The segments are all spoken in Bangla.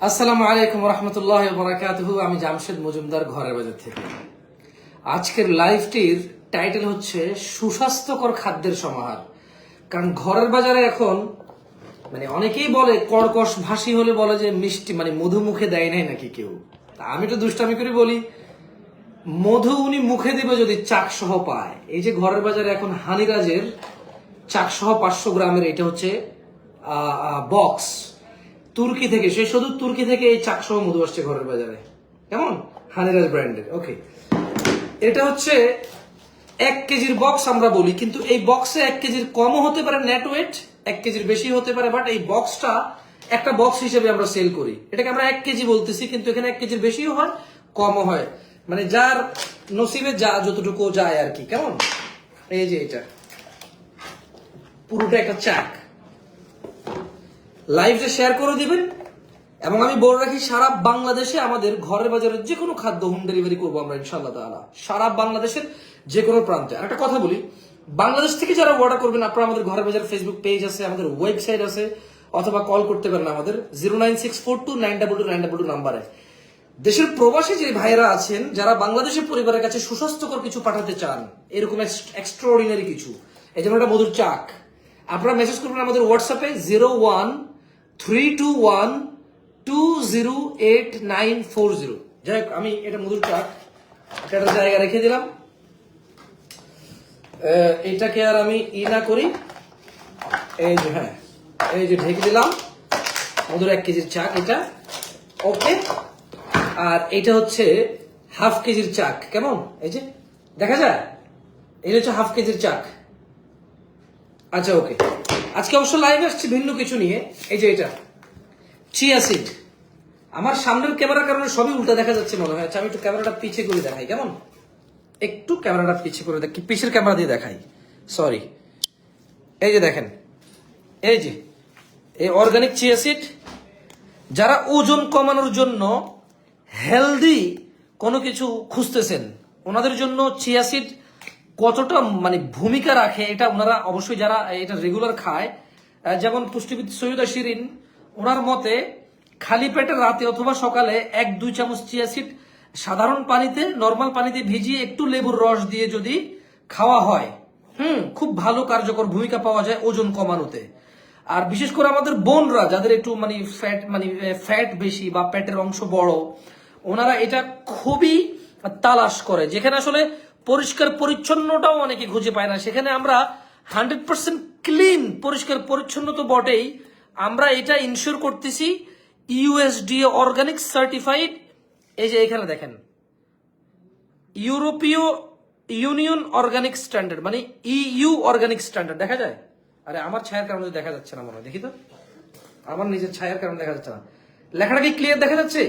আসসালামু আলাইকুম রহমতুল্লাহ বরাকাতুহু। আমি জামশেদ মজুমদার ঘরের বাজার থেকে। আজকের লাইভটির টাইটেল হচ্ছে সুস্বাস্থ্যকর খাদ্যের সমাহার। কারণ ঘরের বাজারে এখন অনেকেই বলে, কর্কশ ভাষী হলে বলে যে মিষ্টি মধু মুখে দেয় নাই নাকি কেউ। আমি তো দুষ্টামি করে বলি, মধু উনি মুখে দিবে যদি চাক সহ পায়। এই যে ঘরের বাজারে এখন হানিরাজের চাক সহ 500 গ্রামের, এটা হচ্ছে বক্স তুর্কি থেকে, সে শুধু তুর্কি থেকে এই চাকসহ মধু আসছে ঘরের বাজারে। কেমন? হানিরাজ ব্র্যান্ডের। ওকে, এটা হচ্ছে 1 কেজির বক্স আমরা বলি, কিন্তু এই বক্সে 1 কেজির কমও হতে পারে নেট ওয়েট, 1 কেজির বেশি হতে পারে, বাট এই বক্সটা একটা বক্স হিসেবে আমরা সেল করি। এটাকে আমরা 1 কেজি বলতেছি, কিন্তু এখানে 1 কেজির বেশিও হয় কমও হয়, যার নসিবে যা যতটুকু যায় আর কি। কেমন? এই যে এটা পুরোটা একটা চাক, লাইভে শেয়ার করে দিবেন। এবং আমি বলে রাখি, সারা বাংলাদেশে আমাদের ঘরের বাজারের যে কোনো খাদ্য হোম ডেলিভারি করবো আমরা ইনশাআল্লাহ তাআলা, সারা বাংলাদেশের যে কোনো প্রান্তে। আর একটা কথা বলি, বাংলাদেশ থেকে যারা অর্ডার করবেন, আপনারা আমাদের ঘরের বাজার ফেসবুক পেজ আছে, আমাদের ওয়েবসাইট আছে, অথবা কল করতে পারেন আমাদের 09642922922 নাম্বারে। দেশের প্রবাসী যে ভাইয়েরা আছেন, যারা বাংলাদেশের পরিবারের কাছে সুস্বাস্থ্যকর কিছু পাঠাতে চান, এরকম এক্সট্রাঅর্ডিনারি কিছু, এই যেমন একটা মধুর চাক, আপনারা মেসেজ করবেন আমাদের হোয়াটসঅ্যাপে 01321208940। যাই হোক, আমি এটা মধুর চাক একটা জায়গা রেখে দিলাম। এটাকে আর আমি না করি, এই যে এই যে ঢেকে দিলাম মধুর 1 কেজির চাক এটা। ওকে, আর এটা হচ্ছে 1/2 কেজির চাক। কেমন? এই যে দেখা যায়, এটা হচ্ছে 1/2 কেজির চাক। আচ্ছা, ওকে, আজকে অবশ্য লাইভ আসছে ভিন্ন কিছু নিয়ে। এই যে এটা চিয়া সিড। আমার সামনের ক্যামেরার কারণে সবই উল্টা দেখা যাচ্ছে মনে হয়। আচ্ছা, আমি একটু ক্যামেরাটা পিছিয়ে করে দেখাই। কেমন? একটু ক্যামেরাটা পিছিয়ে করে দেখি, পিছের ক্যামেরা দিয়ে দেখাই, সরি। এই যে দেখেন, এই যে এই অর্গানিক চিয়া সিড। যারা ওজন কমানোর জন্য হেলদি কোনো কিছু খুঁজতেছেন, ওনাদের জন্য চিয়া সিড কতটা ভূমিকা রাখে, এটা ওনারা অবশ্যই যারা এটা রেগুলার খায়, যেমন পুষ্টিবিদ সৈয়দা শিরিন, ওনার মতে খালি পেটে রাতে অথবা সকালে 1-2 চামচ চিয়া সিড সাধারণ পানিতে, নর্মাল পানিতে ভিজিয়ে একটু লেবুর রস দিয়ে যদি খাওয়া হয়, খুব ভালো কার্যকর ভূমিকা পাওয়া যায় ওজন কমানোতে। আর বিশেষ করে আমাদের বোনরা যাদের একটু ফ্যাট বেশি বা পেটের অংশ বড়, ওনারা এটা খুবই তালাশ করে। যেখানে আসলে পরিষ্কার পরিচ্ছন্নটাও অনেকে খুঁজে পায় না, সেখানে আমরা 100% ক্লিন, পরিষ্কার পরিচ্ছন্ন তো বটেই, আমরা এটা ইনশিওর করতেছি ইউএসডিএ অর্গানিক সার্টিফাইড। এই যে এখানে দেখেন, ইউরোপীয় union organic standard, EU organic standard. দেখা যায়? আরে আমার ছায়ার কারণে দেখা যাচ্ছে না মনে হয়, দেখি তো, আমার নিজের ছায়ার কারণে দেখা যাচ্ছে না। লেখাটা কি ক্লিয়ার দেখা যাচ্ছে?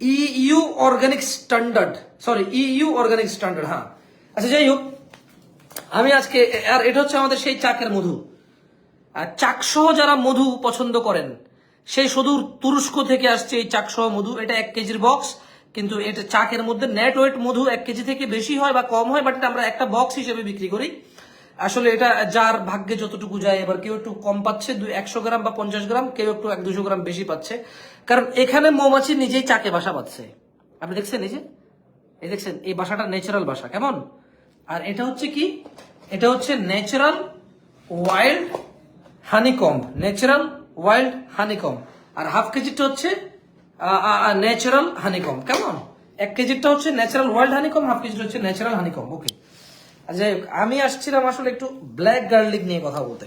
EU organic standard, sorry, EU organic standard. হ্যাঁ, আচ্ছা, যাই হোক, আমি আজকে, আর এটা হচ্ছে আমাদের সেই চাকের মধু। আর চাকসহ যারা মধু পছন্দ করেন, সেই সুদূর তুরস্ক থেকে আসছে এই চাকসহ মধু। এটা 1 কেজির বক্স, কিন্তু এটা চাকের মধ্যে নেট ওয়েট মধু 1 কেজি থেকে বেশি হয় বা কম হয়, বাট আমরা একটা বক্স হিসেবে বিক্রি করি। আসলে এটা যার ভাগ্যে যতটুকু যায়, এবার কেউ একটু কম পাচ্ছে 100 গ্রাম বা 50 গ্রাম, কেউ একটু 100-200 গ্রাম বেশি পাচ্ছে, কারণ এখানে মৌমাছি নিজেই চাকে বাসা বাঁধছে। আপনি দেখছেন এই দেখছেন, এই বাসাটা ন্যাচারাল বাসা। কেমন? আর এটা হচ্ছে কি, এটা হচ্ছে natural wild honeycomb, natural wild honeycomb. আর 1/2 কেজিটা হচ্ছে ন্যাচারাল হানিকম্ব। কেমন? 1 কেজিটা হচ্ছে ন্যাচারাল ওয়াইল্ড হানিকম্ব, 1/2 কেজিটা হচ্ছে ন্যাচারাল হানিকম্ব। ওকে, যাই হোক, আমি আসছিলাম আসলে একটু ব্ল্যাক গার্লিক নিয়ে কথা বলতে।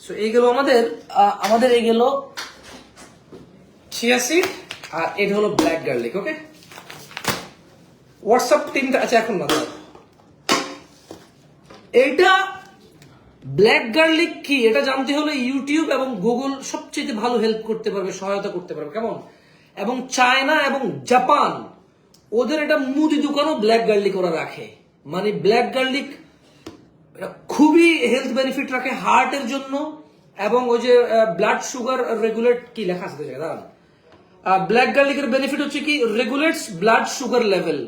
সো এইগুলো আমাদের এই গেল চিয়া সিড, আর এটা হলো ব্ল্যাক গার্লিক। ওকে, হোয়াটসঅ্যাপ টিমটা আছে এখন না। এইটা ব্ল্যাক গার্লিক কি, এটা জানতে হলে ইউটিউব এবং গুগল সবচেয়ে ভালো হেল্প করতে পারবে, সহায়তা করতে পারবে। কেমন? এবং চায়না এবং জাপান, ওদের এটা মুদি দোকানও ব্ল্যাক গার্লিক ওরা রাখে। ব্ল্যাক গার্লিক খুবই হেলথ বেনিফিট রাখে হার্টের জন্য, এবং ওই যে ব্লাড সুগার রেগুলেট, কি লেখা আছে দাঁড়ান, ব্ল্যাক গার্লিকের বেনিফিট হচ্ছে কি, regulates blood sugar level,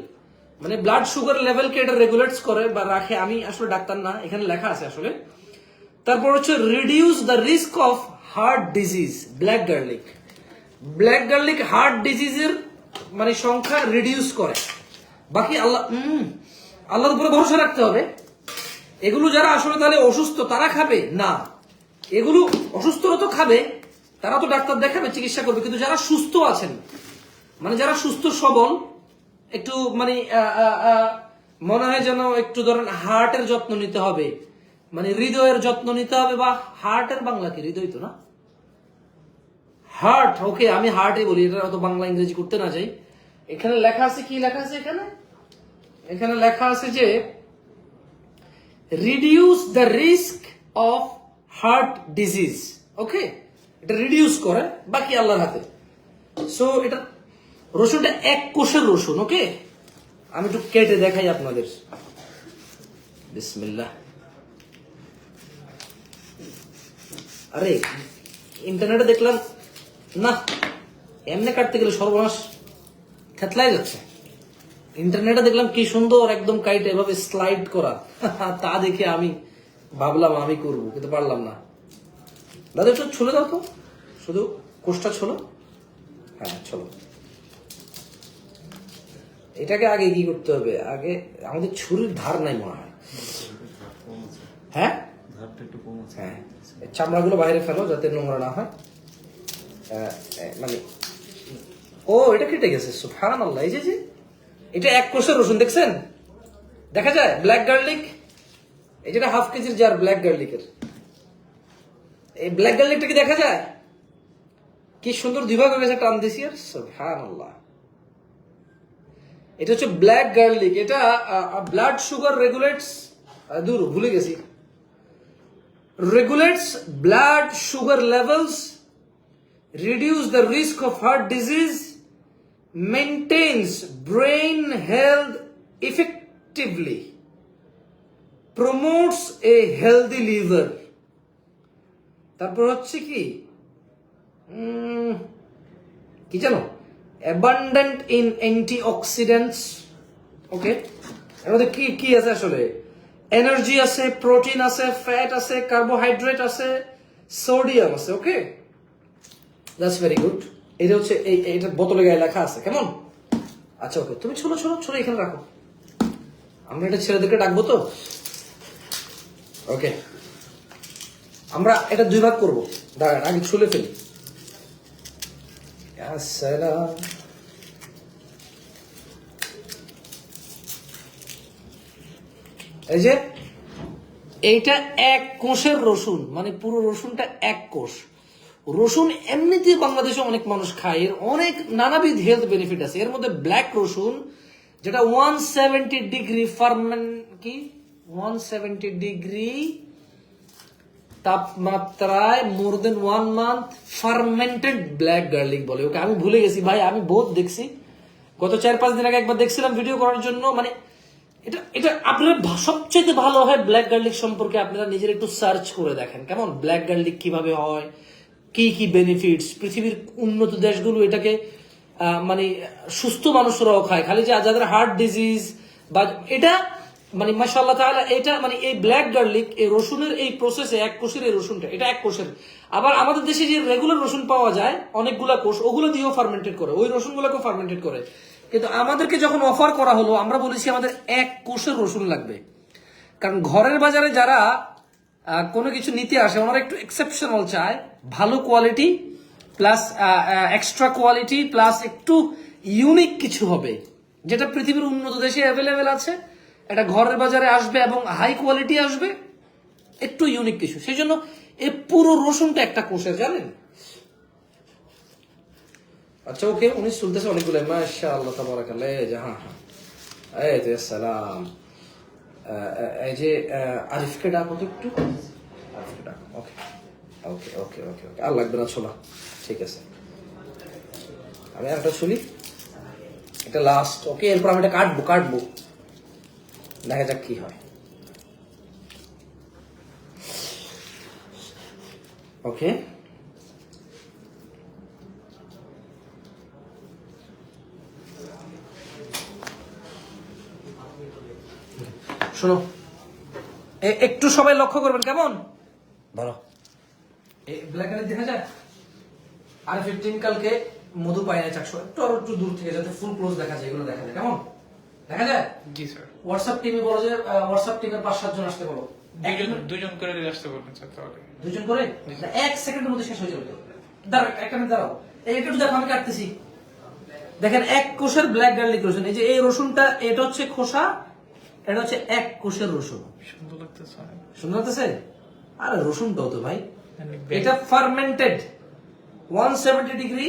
blood sugar লেভেলকে এটা রেগুলেটস করে বা রাখে। আমি আসলে ডাক্তার না, এখানে লেখা আছে আসলে। তারপর হচ্ছে reduce the risk of heart disease, black garlic. Black garlic heart ডিজিজের মানে সংখ্যা রিডিউস করে। বাকি আল্লাহর উপরে ভরসা রাখতে হবে। এগুলো যারা আসলে তাহলে অসুস্থ তারা খাবে না, এগুলো অসুস্থরা তো খাবে, তারা তো ডাক্তার দেখাবে, চিকিৎসা করবে। কিন্তু যারা সুস্থ আছেন, মানে যারা সুস্থ সবল, একটু মানে মনে হয় যেন একটু ধরেন হার্টের যত্ন নিতে হবে, মানে হৃদয়ের যত্ন নিতে হবে, বা হার্টের বাংলা কি হৃদয় তো না, হার্ট, ওকে আমি হার্টই বলি, এটা অত বাংলা ইংরেজি করতে না যাই। এখানে লেখা আছে, কি লেখা আছে এখানে? এখানে লেখা আছে যে reduce the risk of heart disease. Okay, এটা রিডিউস করে, বাকি আল্লাহর হাতে। সো এটা রসুনটা এক কোষের রসুন। ওকে, আমি একটু কেটে দেখাই আপনাদের। বিসমিল্লাহ। আরে ইন্টারনেটে দেখলাম না, এমনি কাটতে গেলে সর্বনাশ, থেতলাই যাচ্ছে। ইন্টারনেটে দেখলাম কি সুন্দর একদম কাইটে এভাবে স্লাইড করা, তা দেখে আমি ভাবলাম আমি করবো, কিন্তু পারলাম না। দাদা একটু ছুলে দাও তো, শুধু কোষটা ছোলো। হ্যাঁ চলো, এটাকে আগে কি করতে হবে? আগে আমাদের ছুরির ধার নাই মনে হয়, হ্যাঁ হ্যাঁ, চামড়াগুলো বাইরে ফেলো যাতে নোংরা না হয়। মানে ও এটা কেটে গেছে, সুবহানাল্লাহ। এই যে এটা এক কোষের রসুন, দেখছেন? দেখা যায় ব্ল্যাক গার্লিক, এই যেটা হাফ কেজির জার ব্ল্যাক গার্লিকের, এই ব্ল্যাক গার্লিকটা কি দেখা যায়? কি সুন্দর দুই ভাগ হয়ে গেছে, টান দিছি আর, সুবহানাল্লাহ। এটা হচ্ছে ব্ল্যাক গার্লিক। এটা ব্লাড সুগার রেগুলেটস, দূর ভুলে গেছি, regulates blood sugar levels, reduce the risk of heart disease, maintains brain health effectively, promotes a healthy liver। তারপর হচ্ছে কি জানো, abundant in antioxidants। ওকে, এর মধ্যে কি কি আছে আসলে? এনার্জি আছে, প্রোটিন আছে, ফ্যাট আছে, কার্বোহাইড্রেট আছে, সোডিয়াম আছে। ওকে, দ্যাটস ভেরি গুড। এটা হচ্ছে এইটা বোতলে গায়ে লেখা আছে, কেমন? আচ্ছা ওকে, তুমি ছোলো ছোলো ছোলো এখানে রাখো, আমরা এটা ছেলেদেরকে ডাকবো তো। ওকে, আমরা এটা দুই ভাগ করবো, দাঁড়ান আগে ছুলে ফেলি। আসসালাম। এই যে এইটা এক কোষের রসুন, মানে পুরো রসুনটা এক কোষ। রসুন এমনিতে বাংলাদেশে অনেক মানুষ খায়, এর অনেক নানাবিধ হেলথ বেনিফিট আছে। এর মধ্যে ব্ল্যাক রসুন, যেটা 170 ডিগ্রি কি 170 ডিগ্রি তাপমাত্রায় মোর দেন 1 মান্থ ফার্মেন্টেড ব্ল্যাক গার্লিক বলে। ওকে আমি ভুলে গেছি ভাই, আমি বহুত দেখছি, গত 4-5 দিন আগে একবার দেখছিলাম ভিডিও করার জন্য। মানে এটা এটা আপনারা সবচেয়ে ভালো হয় ব্ল্যাক গার্লিক সম্পর্কে আপনারা নিজের একটু সার্চ করে দেখেন, কেমন ব্ল্যাক গার্লিক কিভাবে হয়, কি কি বেনিফিটস। পৃথিবীর উন্নত দেশগুলো এটাকে মানে সুস্থ মানুষরাও খায়, খালি যে যাদের হার্ট ডিজিজ বা এটা মানে মাশাআল্লাহ তাআলা, এটা মানে এই ব্ল্যাক গার্লিক, এই রসুনের এই প্রসেসে এক কোষের এই রসুনটা, এটা এক কোষের। আবার আমাদের দেশে যে রেগুলার রসুন পাওয়া যায় অনেকগুলা কোষ, ওগুলো দিয়েও ফার্মেন্টেড করে, ওই রসুনগুলোকেও ফার্মেন্টেড করে। কিন্তু আমাদেরকে যখন অফার করা হলো, আমরা বলেছি আমাদের এক কোষের রসুন লাগবে। কারণ ঘরের বাজারে যারা কোনো কিছু নিতে আসে, ওনারা একটু এক্সেপশনাল চায়, ভালো quality plus extra quality plus একটু ইউনিক কিছু হবে, যেটা পৃথিবীর উন্নত দেশে অ্যাভেলেবেল আছে। এটা ঘরের বাজারে আসবে এবং হাই কোয়ালিটি আসবে, একটু ইউনিক কিছু। সেই জন্য এই পুরো রসুনটা একটা কোষের, জানেন? আচ্ছা ওকে, উনি চলতেছে অনেকগুলো, মাশাআল্লাহ তাবারাকাল্লাহ। হ্যাঁ হ্যাঁ, এই যে সালাম। এই যে আরিফকে ডাকো তো একটু, আরিফকে ডাকো। ওকে ওকে ওকে ওকে ওকে, আর লাগবে না ছোলা, ঠিক আছে। আমি আর একটা ছুলি, এটা লাস্ট। ওকে, এরপর আমি এটা কাটবো, দেখা যাক কি হয়। ওকে, শোনো, একটু সবাই লক্ষ্য করবেন, কেমন? ধরো, ব্ল্যাক দেখা যায়। আর 15 কালকে মধু পায় না চাকশো একটু আর একটু দূর থেকে যাতে ফুল ক্লোজ দেখা যায়, এগুলো দেখা যায়, কেমন দেখা যায়? জি স্যার। হোয়াটসঅ্যাপ টিমে বলো যে হোয়াটসঅ্যাপ টিমের 5-7 জন আসতে বলো। দুজন করে আসতে বলবেন স্যার তাহলে। দুজন করে এক সেকেন্ডের মধ্যে শেষ হয়ে যাবে তো। দাঁড়াও, একটা মিনিট দাঁড়াও, এই একটু দেখো আমি কাটতেছি। দেখেন এক কোষের ব্ল্যাক গার্লিক রসুন, এই যে এই রসুনটা এটা হচ্ছে খোসা, এটা হচ্ছে এক কোষের রসুন। সুন্দর লাগতেছে। সুন্দর লাগতেছে? আরে রসুনটাও তো ভাই, মানে এটা ফার্মেন্টেড 170 ডিগ্রি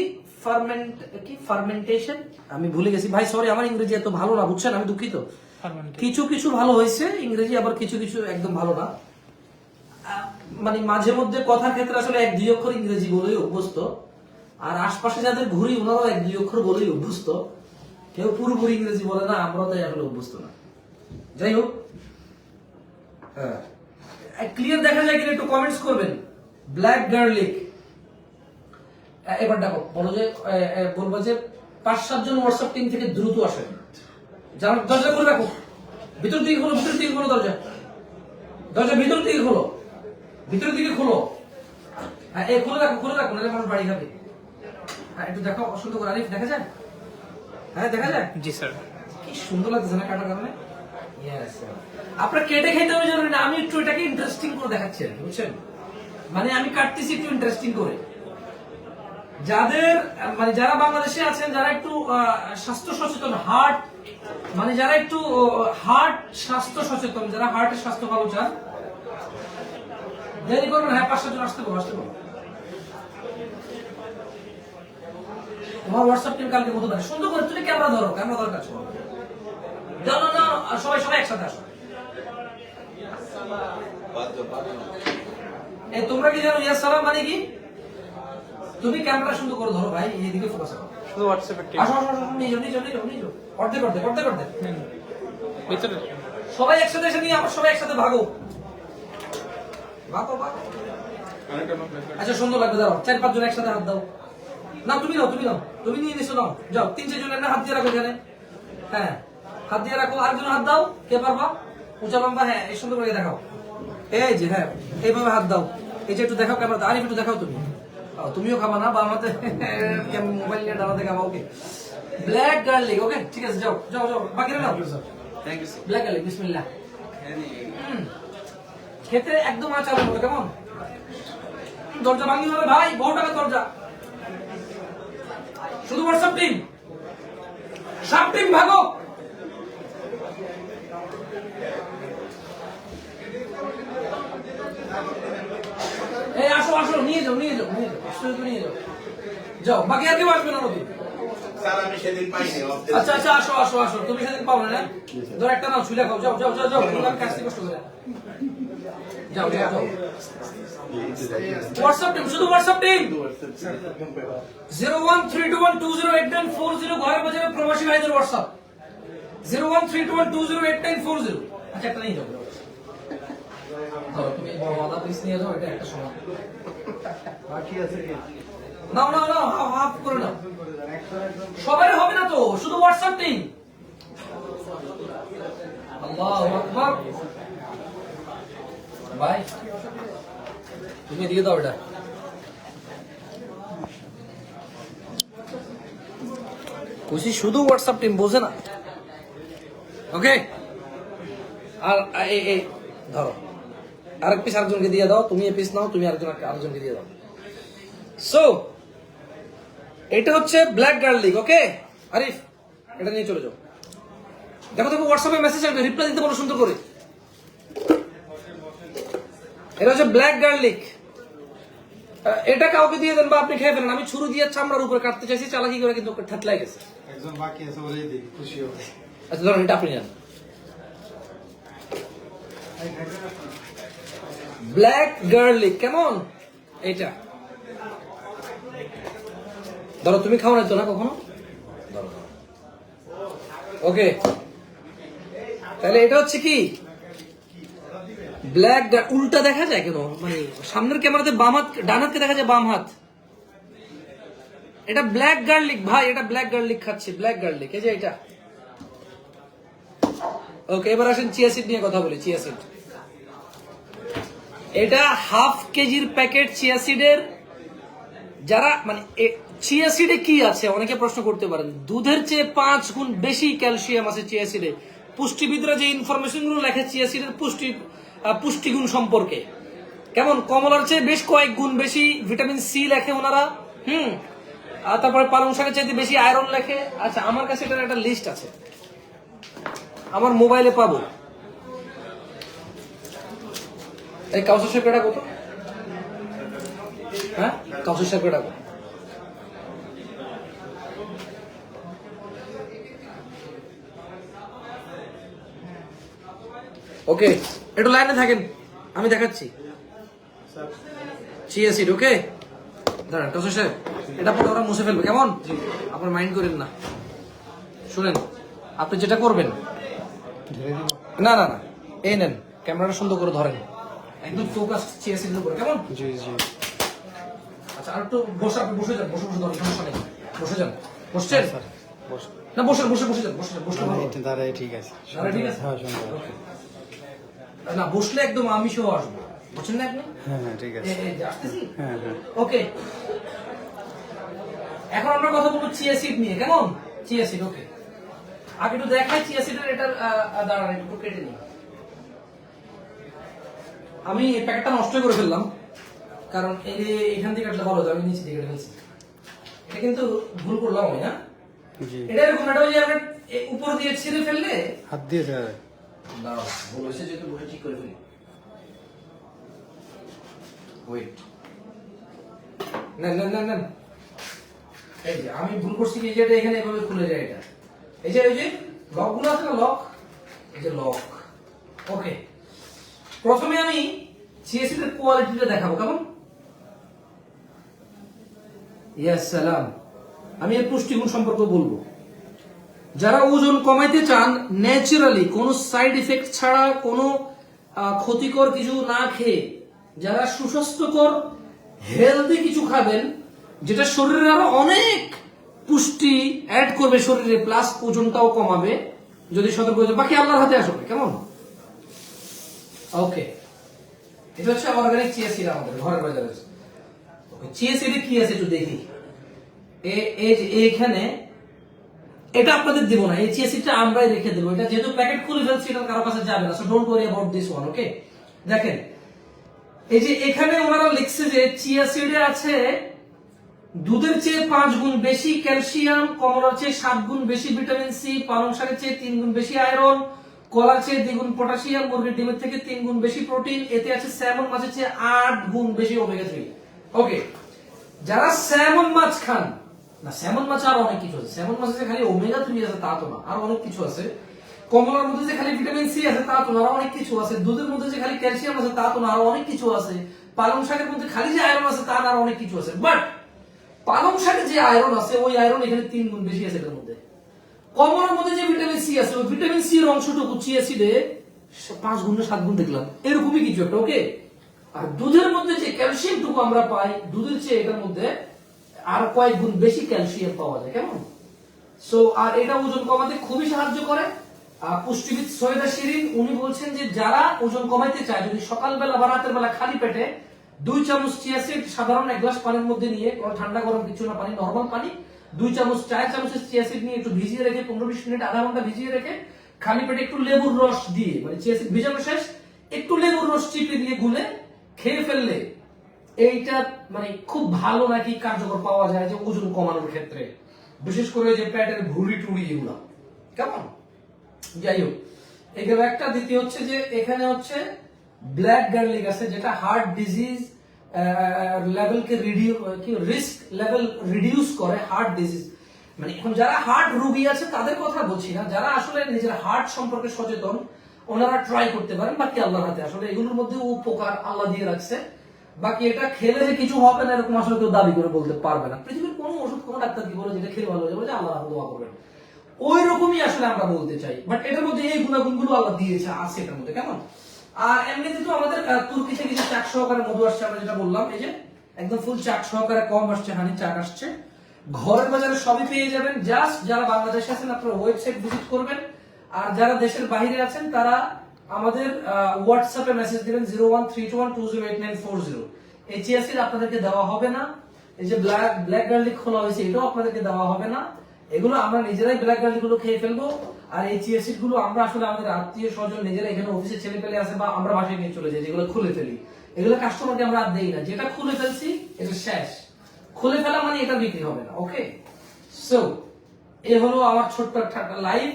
ফার্মেন্টেশন, আমি ভুলে গেছি ভাই, সরি আমার ইংরেজি এত ভালো না, বুঝছেন, আমি দুঃখিত। কিছু কিছু ভালো হয়েছে ইংরেজি, আবার কিছু কিছু একদম ভালো না। মানে মাঝে মধ্যে কথার ক্ষেত্রে আসলে 1-2 অক্ষর ইংরেজি বলেই অভ্যস্ত, আর আশপাশে যাদের ঘুরি ওনারাও 1-2 অক্ষর বলেই অভ্যস্ত, কেউ পুরোপুরি ইংরেজি বলে না, আমরা তাই আসলে অভ্যস্ত না। যাই হোক, হ্যাঁ ক্লিয়ার দেখা যায় কিনা একটু কমেন্টস করবেন। ব্ল্যাক গার্লিক, এবার দেখো বলো যে বলবো যে 5-7 জন হোয়াটসঅ্যাপ টিম থেকে দ্রুত আসেন। দরজা খুলে রাখো, ভিতর দিকে খোলো, ভিতর দিকে খোলো, দরজা দরজা ভিতর দিকে খোলো, ভিতরের দিকে খোলো। হ্যাঁ এই খুলে রাখো, খুলে রাখো, নাহলে মানুষ বাড়ি খাবে। হ্যাঁ একটু দেখো সুন্দর করে, আরিফ দেখা যায়? হ্যাঁ দেখা যায়। জি স্যার। কি সুন্দর লাগছে না কাটার কারণে? ইয়েস, আপনারা কেটে খেতে হবে জরুরি না, আমি একটু এটাকে ইন্টারেস্টিং করে দেখাচ্ছি আর কি, বুঝছেন? মানে আমি কাটতেছি একটু ইন্টারেস্টিং করে। যাদের মানে যারা বাংলাদেশে আছেন, যারা একটু স্বাস্থ্য সচেতন, হার্ট মানে যারা একটু হার্ট স্বাস্থ্য সচেতন, যারা হার্টের স্বাস্থ্য ভালো চান, দেরি করবেন। হ্যাঁ 5-7 জন আসতে বলো, আসতে বলো। তোমার হোয়াটসঅ্যাপ টিম কালকে মতো থাকে সুন্দর করে, তুমি ক্যামেরা ধরো, ক্যামেরা ধরার কাজ করো। না না না, সবাই সবাই একসাথে আসো। এই তোমরা কি জানো ইয়া সালাম মানে কি? তুমি ক্যামেরা সুন্দর করে ধরো ভাই, এইদিকে ফোকাস করো। শুধু হোয়াটসঅ্যাপে টিম। আসো আসো আসো, নিয়ে যাও নিয়ে যাও নিয়ে যাও নিয়ে যাও, অর্ধেক অর্ধেক অর্ধেক অর্ধেক। ভিতরে সবাই একসাথে এসে নিয়ে, আমার সবাই একসাথে ভাগো ভাগো ভাগো। আচ্ছা সুন্দর লাগবে, দাঁড়াও 4-5 জন একসাথে হাত দাও। না তুমি নাও, তুমি নাও, তুমি নিয়ে নিছো, নাও যাও। 3-4 জন হাত দিয়ে রাখো এখানে, হ্যাঁ হাত দিয়ে রাখো। আরেকজন হাত দাও, কে পারবা? উঁচা লম্বা, হ্যাঁ এই সুন্দর করে দেখাও। এই যে হ্যাঁ এইভাবে হাত দাও, এই যে একটু দেখাও ক্যামেরা, আরিফ একটু দেখাও তুমি। তুমিও খাবা না বা আমাদের মোবাইল নিয়ে ডালাতে খাবা। ওকে ব্ল্যাক গার্লিক, ওকে ঠিক আছে, যাও যাও যাও, বাকিরা নাও। Thank you sir. Black garlic, বিসমিল্লাহ। খেতে একদম আচারের মতো, কেমন? দরজা ভাঙি হবে ভাই, বহু টাকা দরজা। শুধু হোয়াটসঅ্যাপ টিম, সব টিম ভাগো। এই আসো আসো, নিয়ে যাও নিয়ে যাও নিয়ে যাও, আসো নিয়ে যাও, যাও। বাকি আর কেউ আসবে না নদী। স্যার আমি সেদিন পাইনি। আচ্ছা আচ্ছা আসো আসো আসো, তুমি সেদিন পাবো না, ধর একটা নাও, ছুলে খাও, যাও যাও যাও যাও, কাজটি কষ্ট করে যাও যাও যাও। হোয়াটসঅ্যাপ টিম, শুধু হোয়াটসঅ্যাপ টিম। 01321208940, ঘরের বাজারে প্রবাসী ভাইদের হোয়াটসঅ্যাপ 01321208940। আচ্ছা একটা নিয়ে যাও, ধরো তুমি বড় মাদা পিস নিয়ে যাও, এটা একটা সময় বাকি আছে কি? নাও নাও নাও, হাফ হাফ করে নাও। সবাই হবে না তো, শুধু হোয়াটসঅ্যাপ টিম। আল্লাহু আকবার। ভাই তুমি দিয়ে দাও এটা। খুশি শুধু হোয়াটসঅ্যাপ টিম, বোঝে না। ওকে আর এই ধরো আরেক পিস আরেকজনকে দিয়ে দাও, তুমি এই পিস নাও, তুমি আরেকজনকে দিয়ে দাও। সো এটা হচ্ছে ব্ল্যাক গার্লিক, ওকে আরিফ এটা নিয়ে চলে যাও। দেখো দেখো হোয়াটসঅ্যাপে মেসেজ আসবে, রিপ্লাই দিতে বলো সুন্দর করে। এটা হচ্ছে ব্ল্যাক গার্লিক, এটা কাউকে দিয়ে দেন বা আপনি খেয়ে ফেলেন। আমি ছুরি দিয়ে চামড়ার উপরে কাটতে চাইছি, চালাকি করে কিন্তু ঠাটলাই গেছে। একজন বাকি আছে, বলেই দিই, খুশি হবে। আচ্ছা ধরুন এটা আপনি নেন। ব্ল্যাক গার্লিক কেমন? এইটা ধরো, তুমি খাও না তো না কখনো? ওকে তাহলে এটা হচ্ছে কি ব্ল্যাক, উল্টা দেখা যায় কেন? মানে সামনের ক্যামেরাতে বাম হাত, ডান হাতকে দেখা যায় বাম হাত। এটা ব্ল্যাক গার্লিক ভাই, এটা ব্ল্যাক গার্লিক খাচ্ছে, ব্ল্যাক গার্লিক, এই যে এটা। ওকে এবার আসেন চিয়া সিড নিয়ে কথা বলি। চিয়া সিড, এটা হাফ কেজির প্যাকেট চিয়া সিডের যারা মানে চিয়া সিডে কি আছে অনেকে প্রশ্ন করতে পারেন, দুধের চেয়ে 5 গুণ বেশি ক্যালসিয়াম আছে চিয়া সিডে। পুষ্টিবিদরা যে ইনফরমেশন গুলো লেখে চিয়া সিডের পুষ্টিগুণ সম্পর্কে, কেমন কমলার চেয়ে বেশ কয়েক গুণ বেশি ভিটামিন সি লেখে ওনারা। আর তারপরে পালং শাকের চাইতে বেশি আয়রন লেখে। আচ্ছা, আমার কাছে এটার একটা লিস্ট আছে, আমার মোবাইলে পাবো। এই কাউসার শেপটা কত? হ্যাঁ, কাউসার শেপটা কত? ওকে, একটু লাইনে থাকেন, আমি দেখাচ্ছি। চিয়া সিড, ওকে দাঁড়ান কাউসার সাহেব, এটা পরে ওরা মুছে ফেলবে, কেমন? আপনার মাইন্ড করেন না। শুনেন, আপনি যেটা করবেন, না না না, এই নেন ক্যামেরাটা সুন্দর করে ধরেন, একদম ফোকাস চিয়া সিডের উপর, কেমন? জি জি। আচ্ছা, আর একটু বসে, আপনি বসে যান, বসে বসে ধরেন, সমস্যা নেই, বসে যান। বসছেন? স্যার বস। না বসে বসে বসে যান, বসে যান, বসলে ভালো। এটা দাঁড়ায় ঠিক আছে। দাঁড়ায় ঠিক আছে? হ্যাঁ সুন্দর। না বসলে একদম আমি সহ আসবো, বুঝছেন না আপনি? হ্যাঁ হ্যাঁ ঠিক আছে। এই যে আসতেছি। হ্যাঁ হ্যাঁ। ওকে, এখন আমরা কথা বলবো চিয়া সিড নিয়ে, কেমন? চিয়া সিড, ওকে। আগে একটু দেখাই চিয়া সিডের এটার, দাঁড়ান একটু কেটে নিই। আমি এই প্যাকেটটা নষ্ট করে ফেললাম, কারণ এই যে এখান থেকে কাটলে ভালো হতো, আমি নিচে দিয়ে কেটে ফেলছি। এটা কিন্তু ভুল করলাম আমি, না? জি। এটা এরকম, এটা ওই যে আমরা উপর দিয়ে ছিঁড়ে ফেললে, হাত দিয়ে স্যার। দাঁড়াও, ভুল হয়েছে যেহেতু বসে ঠিক করে ফেলি। ওয়েট, না না না না, এই যে আমি ভুল করছি কি, যেটা এখানে এভাবে খুলে যায়, এটা এই যে ওই যে লক গুলো আছে না, লক, এই যে লক। ওকে, প্রথমে আমি সিএসসি এর কোয়ালিটিটা দেখাবো, কেমন? ইয়েস সালাম। আমি এর পুষ্টিগুণ সম্পর্কে বলবো। যারা ওজন কমাইতে চান ন্যাচারালি, কোনো সাইড ইফেক্ট ছাড়া, কোনো ক্ষতিকর কিছু না খেয়ে, যারা সুস্বাস্থ্যকর হেলদি কিছু খাবেন, যেটা শরীরে আরো অনেক পুষ্টি অ্যাড করবে শরীরে, প্লাস ওজনটাও কমাবে, যদি সতর্ক হয়ে যায়, বাকি আল্লাহর হাতে আসবে, কেমন? ওকে, এটা হচ্ছে অর্গানিক চিয়া সিড, আমাদের ঘরের বাজারে। ওকে, চিয়া সিডে কি আছে একটু দেখি। এইখানে এটা আপনাদের দিব না, এই চিয়া সিডটা আমরাই রেখে দেবো। এটা যেহেতু প্যাকেট খুলে ফেলছি, এটা কারো কাছে যাবে না, so don't worry about this one. Okay, দেখেন এই যে এখানে ওনারা লিখছে যে চিয়া সিডে আছে দুধের চেয়ে 5 গুণ বেশি ক্যালসিয়াম, কমলার চেয়ে 7 গুণ বেশি ভিটামিন সি, পালং শাকের চেয়ে 3 গুণ বেশি আয়রন, কলার চেয়ে 2 গুণ পটাশিয়াম, মুরগির ডিমের থেকে 3 গুণ বেশি প্রোটিন, এতে আছে স্যামন মাছের চেয়ে 8 গুণ বেশি ওমেগা 3। ওকে, যারা স্যামন মাছ খান, না স্যামন মাছ আর অনেক কিছু আছে, স্যামন মাছে যে খালি ওমেগা 3 আছে তা তো না, আর অনেক কিছু আছে। কমলার মধ্যে যে খালি ভিটামিন সি আছে তা তো না, আর অনেক কিছু আছে। দুধের মধ্যে যে খালি ক্যালসিয়াম আছে তা তো না, আর অনেক কিছু আছে। পালং শাকের মধ্যে খালি যে আয়রন আছে তা না, আর অনেক কিছু আছে। বাট পালং শাকে যে আয়রন আছে, ওই আয়রন এখানে 3 গুণ বেশি আছে এটার মধ্যে। কমলার মধ্যে যে ভিটামিন সি আছে, ওই ভিটামিন সি এর অংশটুকু চিয়া সিডে 5 গুণ না 7 গুণ দেখলাম, এরকমই কিছু একটা। ওকে, আর দুধের মধ্যে যে ক্যালসিয়ামটুকু আমরা পাই, দুধের চেয়ে এটার মধ্যে আর কয়েক গুণ বেশি ক্যালসিয়াম পাওয়া যায়, কেমন? সো আর এটা ওজন কমাতে খুবই সাহায্য করে। পুষ্টিবিদ সৈয়দা শিরিন উনি বলছেন যে যারা ওজন কমাইতে চায়, যদি সকালবেলা বা রাতের বেলা খালি পেটে 2 চামচ চিয়া সিড সাধারণ 1 গ্লাস পানির মধ্যে নিয়ে, কোনো ঠান্ডা গরম কিছু না, পানি নরমাল পানি, 2 চামচ 4 চামচের চিয়া সিড নিয়ে একটু ভিজিয়ে রেখে 15-20 মিনিট, আধা ঘন্টা ভিজিয়ে রেখে খালি পেটে একটু লেবুর রস দিয়ে, মানে চিয়া সিড ভিজানো শেষ, একটু লেবুর রস চিপে দিয়ে গুলে খেয়ে ফেললে এইটা মানে খুব ভালো নাকি কার্যকর পাওয়া যায় যে ওজন কমানোর ক্ষেত্রে, বিশেষ করে যে পেটের ভুঁড়ি টুড়ি এগুলা, কেমন? যাই হোক, এই গেল একটা। দ্বিতীয় হচ্ছে যে এখানে হচ্ছে ব্ল্যাক গার্লিক আছে, যেটা হার্ট ডিজিজ লেভেলকে রিস্ক লেভেল রিডিউস করে, হার্ট ডিজিজ। মানে এখন যারা হার্ট রোগী আছে তাদের কথা বলছি না, যারা আসলে নিজের হার্ট সম্পর্কে সচেতন, ওনারা ট্রাই করতে পারেন। বাকি আল্লাহর হাতে, আসলে এগুলোর মধ্যে উপকার আল্লাহ দিয়ে রাখছে। বাকি এটা খেলে যে কিছু হবে না এরকম আসলে কেউ দাবি করে বলতে পারবে না। পৃথিবীর কোনো ওষুধ, কোনো ডাক্তার কি বলে যেটা খেলে ভালো হয়ে যাবে, যে আল্লাহ দোয়া করবেন, ওই রকমই আসলে আমরা বলতে চাই। বাট এটার মধ্যে এই গুণাগুণগুলো আল্লাহ দিয়েছে, আছে এটার মধ্যে, কেমন? আর এমনিতে তো আমাদের তুর্কি থেকে যে চাক সহকারে মধু আসছে, আমরা যেটা বললাম, এই যে একদম ফুল চাক সহকারে কম আসছে, হানি চাক আসছে, ঘরের বাজারে সবই পেয়ে যাবেন। জাস্ট যারা বাংলাদেশে আছেন আপনারা ওয়েবসাইট ভিজিট করবেন, আর যারা দেশের বাইরে আছেন তারা আমাদের হোয়াটসঅ্যাপে মেসেজ দিবেন 0132120890। এই চিয়া সিড আপনাদেরকে দেওয়া হবে না, এই যে ব্ল্যাক গার্লিক খোলা হয়েছে, এটাও আপনাদেরকে দেওয়া হবে না। এগুলো আমরা নিজেরাই ব্ল্যাক গার্লিক গুলো খেয়ে ফেলবো। আর এই চিয়া সিড গুলো আমরা আসলে আমাদের আত্মীয় স্বজন নিজেরা, এখানে অফিসে ছেলে পেলে আছে বা আমরা বাসায় নিয়ে চলে যাই, যেগুলো খুলে ফেলি। এগুলো কাস্টমারকে আমরা আর দেই না, যেটা খুলে ফেলছি এটা শেষ। খুলে ফেলা মানে এটা বিক্রি হবে না। ওকে, সো এ হলো আমার ছোট্ট একটা লাইভ,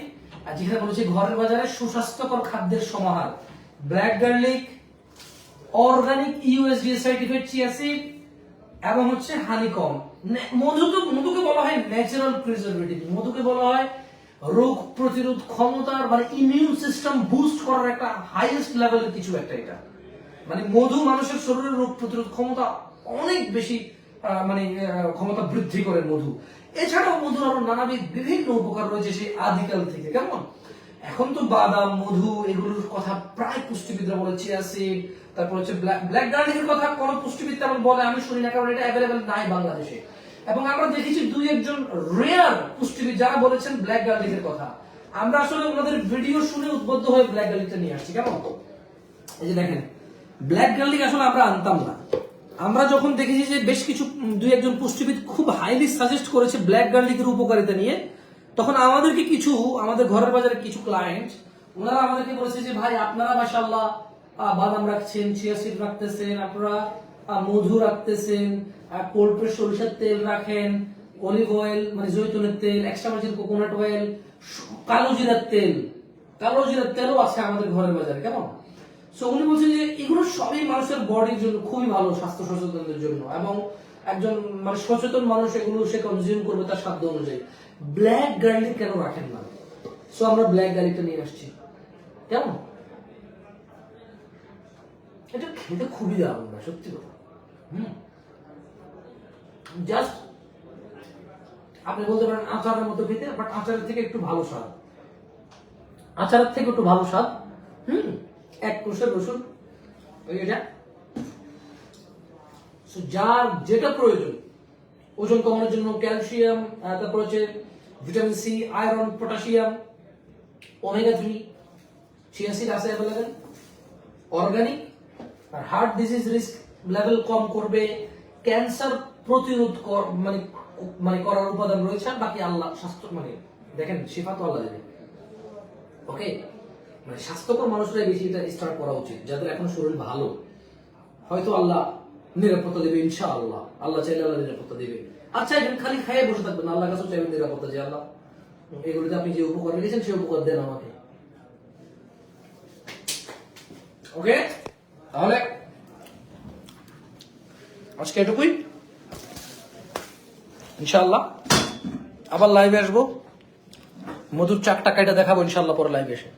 আর যেখানে বলেছি ঘরের বাজারে সুস্বাস্থ্যকর খাদ্যের সমাহার, black garlic, organic USD certified chia seed এবং হচ্ছে হানিকম। মধুকে বলা হয় ন্যাচারাল প্রিজারভেটিভ, মধুকে বলা হয় রোগ প্রতিরোধ ক্ষমতার মানে ইমিউন সিস্টেম বুস্ট করার একটা হাইয়েস্ট লেভেলের কিছু একটা। এটা মানে মধু মানুষের শরীরের রোগ প্রতিরোধ ক্ষমতা অনেক বেশি ক্ষমতা বৃদ্ধি করে মধু। এছাড়াও মধুর আরো নানাবিধ বিভিন্ন উপকার রয়েছে সেই আদিকাল থেকে। কেমন এখন তো বাদাম, মধু এগুলোর কথা প্রায় পুষ্টিবিদরা বলে, চিয়া সিড, তারপর হচ্ছে ব্ল্যাক গার্লিকের কথা কোন পুষ্টিবিদ তেমন বলে আমি শুনি না, কারণ এটা অ্যাভেলেবেল নাই বাংলাদেশে। এবং আমরা দেখেছি 2-1 রেয়ার পুষ্টিবিদ যারা বলেছেন ব্ল্যাক গার্লিকের কথা। আমরা আসলে ওনাদের ভিডিও শুনে উদ্বুদ্ধ হয়ে ব্ল্যাক গার্লিকটা নিয়ে আসছি। কেমন এই যে দেখেন, ব্ল্যাক গার্লিক আসলে আমরা আনতাম না। আমরা যখন দেখেছি যে বেশ কিছু 2-1 পুষ্টিবিদ খুব হাইলি সাজেস্ট করেছে ব্ল্যাক গার্লিকের উপকারিতা নিয়ে, তখন আমাদেরকে কিছু আমাদের ঘরের বাজারে কিছু ক্লায়েন্ট ওনারা আমাদেরকে বলেছে যে ভাই আপনারা মাশাআল্লাহ বাদাম রাখছেন, চিয়া সিড রাখতেছেন, আপনারা মধু রাখতেছেন, পোল্ট্রি সরিষার তেল রাখেন, অলিভ অয়েল মানে জৈতুনের তেল, এক্সট্রা ভার্জিন কোকোনাট অয়েল, কালো জিরার তেলও আছে আমাদের ঘরের বাজারে। কেমন সো উনি বলছেন যে এগুলো সবই মানুষের বডির জন্য খুবই ভালো, স্বাস্থ্য সচেতনদের জন্য, এবং একজন মানে সচেতন মানুষ এগুলো সে কনজিউম করবে তার সাধ্য অনুযায়ী। ব্ল্যাক গার্লিক কেন রাখেন না? সো আমরা ব্ল্যাক গার্লিকটা নিয়ে আসছি। কেমন এটা খেতে খুবই দারুণ না, সত্যি কথা। জাস্ট আপনি বলতে পারেন আচারের মতো খেতে, বাট আচারের থেকে একটু ভালো স্বাদ, আচারের থেকে একটু ভালো স্বাদ। 1 কোষের রসুন এটা, যার যেটা প্রয়োজন ওজন কমানোর জন্য, ক্যালসিয়াম, তারপর হচ্ছে vitamin C, iron, potassium, omega 3, chia seed আছে অ্যাভেলেবেল, অর্গানিক, আর হার্ট ডিজিজ রিস্ক লেভেল কম করবে, ক্যান্সার প্রতিরোধ মানে করার উপাদান রয়েছে। বাকি আল্লাহ স্বাস্থ্য মানে দেখেন শিফা তো আল্লাহ দেবে। ওকে, মানে স্বাস্থ্যকর মানুষরাই বেশি এটা স্টার্ট করা উচিত, যাদের এখন শরীর ভালো। হয়তো আল্লাহ নিরাপত্তা দেবে, ইনশাআল্লাহ। আল্লাহ চাইলে আল্লাহ নিরাপত্তা দেবে। আচ্ছা এখন খালি খাইয়ে বসে থাকবেন, আল্লাহ কাছে চাইবেন নিরাপত্তা, যে আল্লাহ এগুলোতে আপনি যে উপকার রেখেছেন সেই উপকার দেন আমাকে। ওকে, তাহলে আজকে এটুকুই। ইনশাআল্লাহ আবার লাইভে আসবো, মধুর চাকটা কাইটা দেখাবো ইনশাআল্লাহ পরে লাইভে এসে।